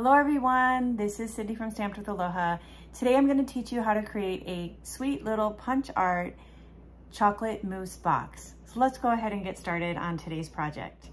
Hello everyone, this is Cindy from Stamped with Aloha. Today I'm going to teach you how to create a sweet little punch art chocolate mousse box. So let's go ahead and get started on today's project.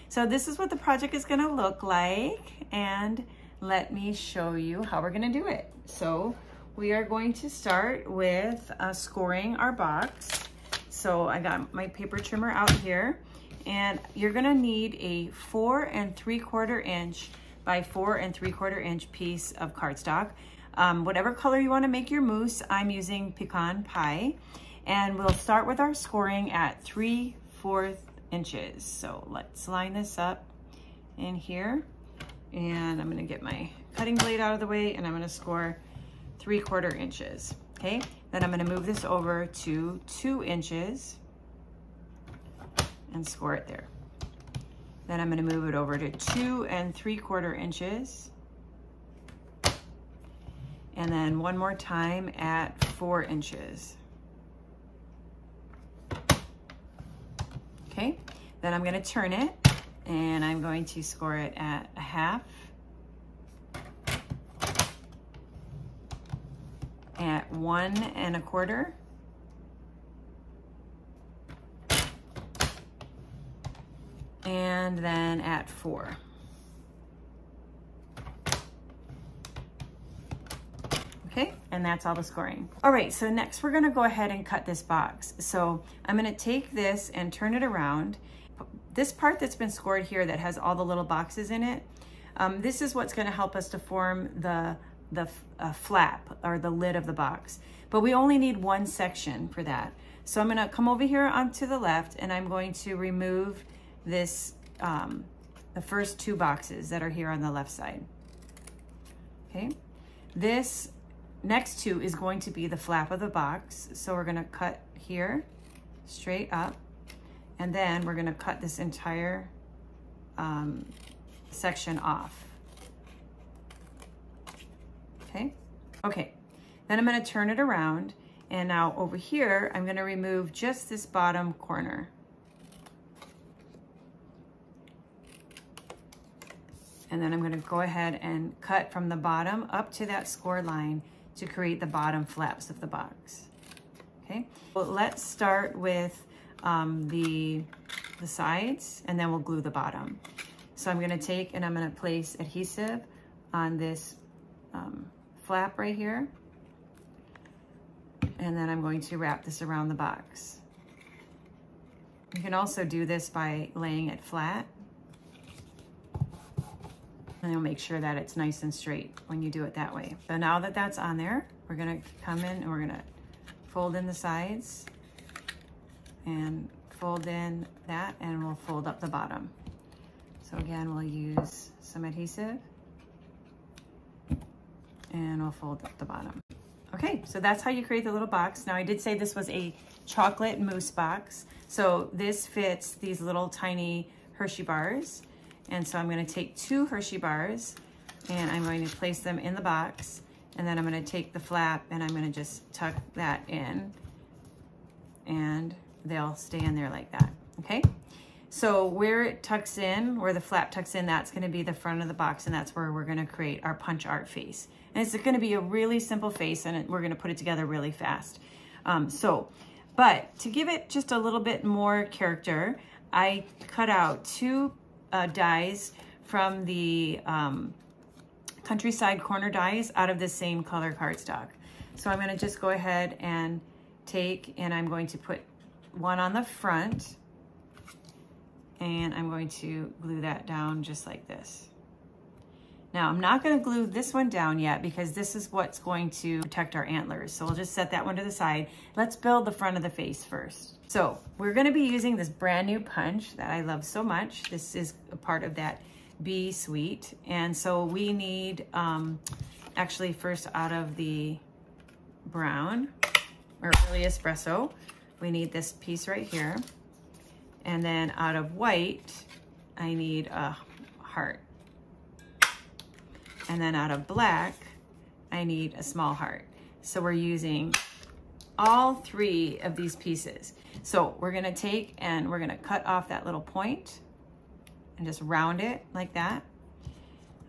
So this is what the project is going to look like, and let me show you how we're going to do it. So we are going to start with scoring our box. So I got my paper trimmer out here, and you're going to need a 4 3/4 inch by 4 3/4 inch piece of cardstock. Whatever color you want to make your mousse, I'm using pecan pie. And we'll start with our scoring at 3/4 inches. So let's line this up in here. And I'm going to get my cutting blade out of the way, and I'm going to score 3/4 inches. Okay, then I'm going to move this over to 2 inches and score it there. Then I'm going to move it over to 2 3/4 inches. And then one more time at 4 inches. Okay, then I'm going to turn it, and I'm going to score it at 1/2, at 1 1/4, and then at 4. Okay, and that's all the scoring. All right, so next we're gonna go ahead and cut this box. So I'm gonna take this and turn it around. This part that's been scored here that has all the little boxes in it, this is what's gonna help us to form the flap or the lid of the box. But we only need one section for that. So I'm gonna come over here onto the left, and I'm going to remove this, the first 2 boxes that are here on the left side. Okay, this next 2 is going to be the flap of the box. So we're gonna cut here straight up, and then we're gonna cut this entire section off. Okay, then I'm gonna turn it around, and now over here I'm gonna remove just this bottom corner. And then I'm gonna go ahead and cut from the bottom up to that score line to create the bottom flaps of the box. Okay, well, let's start with the sides, and then we'll glue the bottom. So I'm gonna take and I'm gonna place adhesive on this flap right here. And then I'm going to wrap this around the box. You can also do this by laying it flat. And you'll make sure that it's nice and straight when you do it that way. So now that that's on there, we're gonna come in and we're gonna fold in the sides and fold in that, and we'll fold up the bottom. So again, we'll use some adhesive and we'll fold up the bottom. Okay, so that's how you create the little box. Now I did say this was a chocolate mousse box. So this fits these little tiny Hershey bars. And so I'm gonna take 2 Hershey bars, and I'm going to place them in the box, and then I'm gonna take the flap and I'm gonna just tuck that in, and they'll stay in there like that, okay? So where it tucks in, where the flap tucks in, that's gonna be the front of the box, and that's where we're gonna create our punch art face. And it's gonna be a really simple face, and we're gonna put it together really fast. But to give it just a little bit more character, I cut out 2 dies from the Countryside Corner dies out of the same color cardstock. So I'm gonna just go ahead and take, and I'm going to put one on the front, and I'm going to glue that down just like this. Now I'm not gonna glue this one down yet, because this is what's going to protect our antlers. So we'll just set that one to the side. Let's build the front of the face first. So we're gonna be using this brand new punch that I love so much. This is a part of that bee suite. And so we need, actually first out of the brown, or really espresso, we need this piece right here. And then out of white, I need a heart. And then out of black, I need a small heart. So we're using all 3 of these pieces. So we're gonna take and we're gonna cut off that little point and just round it like that.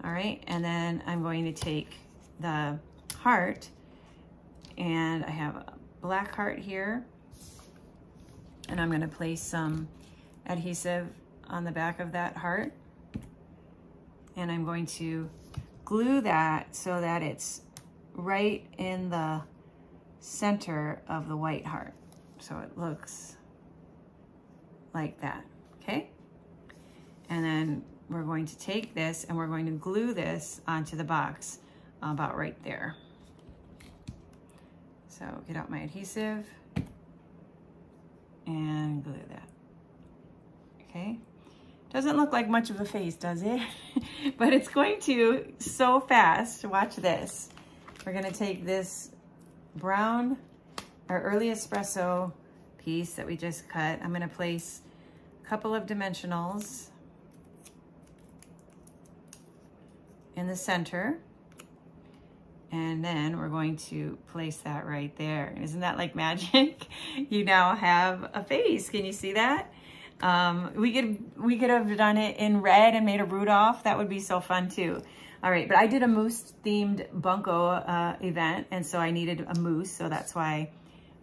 All right, and then I'm going to take the heart, and I have a black heart here, and I'm gonna place some adhesive on the back of that heart, and I'm going to glue that so that it's right in the center of the white heart. So it looks like that, okay? And then we're going to take this and we're going to glue this onto the box about right there. So get out my adhesive and glue that, okay? Doesn't look like much of a face, does it? But it's going to so fast. Watch this. We're gonna take this brown, our early espresso piece that we just cut. I'm gonna place a couple of dimensionals in the center. And then we're going to place that right there. Isn't that like magic? You now have a face. Can you see that? We could have done it in red and made a Rudolph. That would be so fun too. All right, but I did a moose themed bunko event, and so I needed a moose, so that's why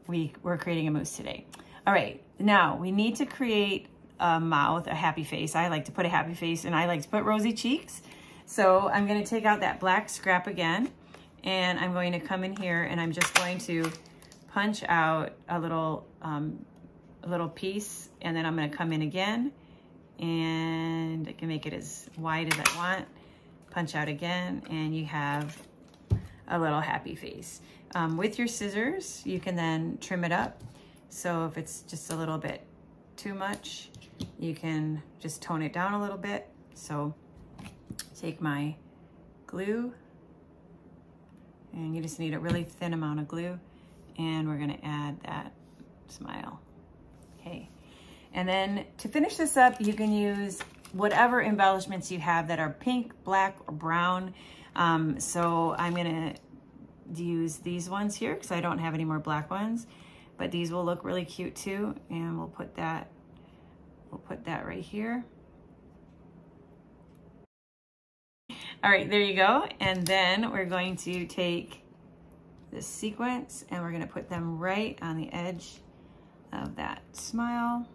we're creating a moose today. All right, now we need to create a mouth, a happy face. I like to put a happy face, and I like to put rosy cheeks. So I'm gonna take out that black scrap again, and I'm going to come in here and I'm just going to punch out a little piece, and then I'm going to come in again, and I can make it as wide as I want, punch out again, and you have a little happy face. With your scissors, you can then trim it up. So if it's just a little bit too much, you can just tone it down a little bit. So take my glue, and you just need a really thin amount of glue, and we're gonna add that smile. Okay, and then to finish this up, you can use whatever embellishments you have that are pink, black, or brown. So I'm gonna use these ones here because I don't have any more black ones, but these will look really cute too, and we'll put that right here. All right, there you go. And then we're going to take this sequence and we're gonna put them right on the edge of that smile.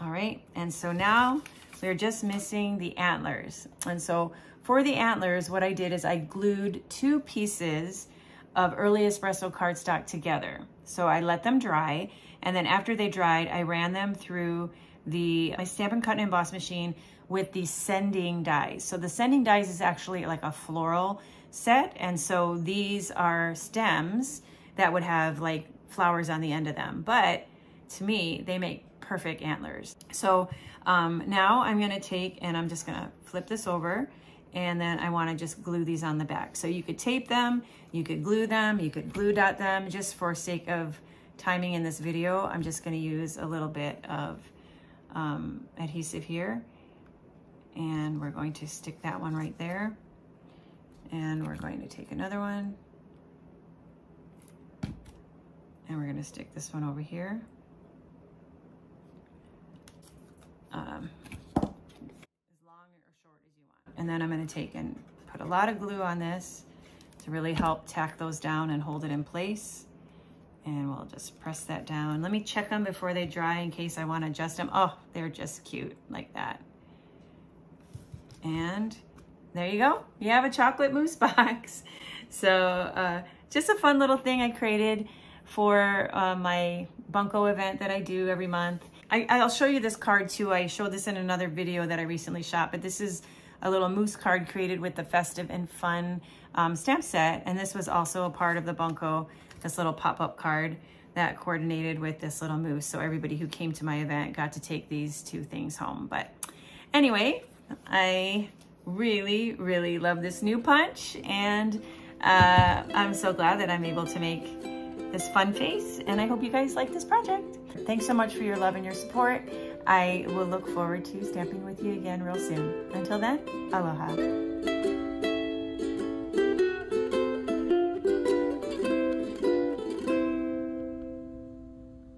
All right, and so now we're just missing the antlers. And so for the antlers, what I did is I glued 2 pieces of early espresso cardstock together. So I let them dry, and then after they dried, I ran them through my Stamp and Cut and Emboss machine with the sending dies. So the sending dies is actually like a floral set, and so these are stems that would have like flowers on the end of them, but to me, they make perfect antlers. So now I'm gonna take, and I'm just gonna flip this over, and then I wanna just glue these on the back. So you could tape them, you could glue them, you could glue dot them. Just for sake of timing in this video, I'm just gonna use a little bit of adhesive here, and we're going to stick that one right there, and we're going to take another one, and we're gonna stick this one over here. As long or short as you want. And then I'm gonna take and put a lot of glue on this to really help tack those down and hold it in place. And we'll just press that down. Let me check them before they dry in case I want to adjust them. Oh, they're just cute like that. And there you go. You have a chocolate mousse box. So just a fun little thing I created for my bunko event that I do every month. I'll show you this card too. I showed this in another video that I recently shot, but this is a little mousse card created with the festive and fun stamp set. And this was also a part of the bunko, this little pop-up card that coordinated with this little mousse. So everybody who came to my event got to take these 2 things home. But anyway, I really, really love this new punch, and I'm so glad that I'm able to make this fun face, and I hope you guys like this project. Thanks so much for your love and your support. I will look forward to stamping with you again real soon. Until then, aloha.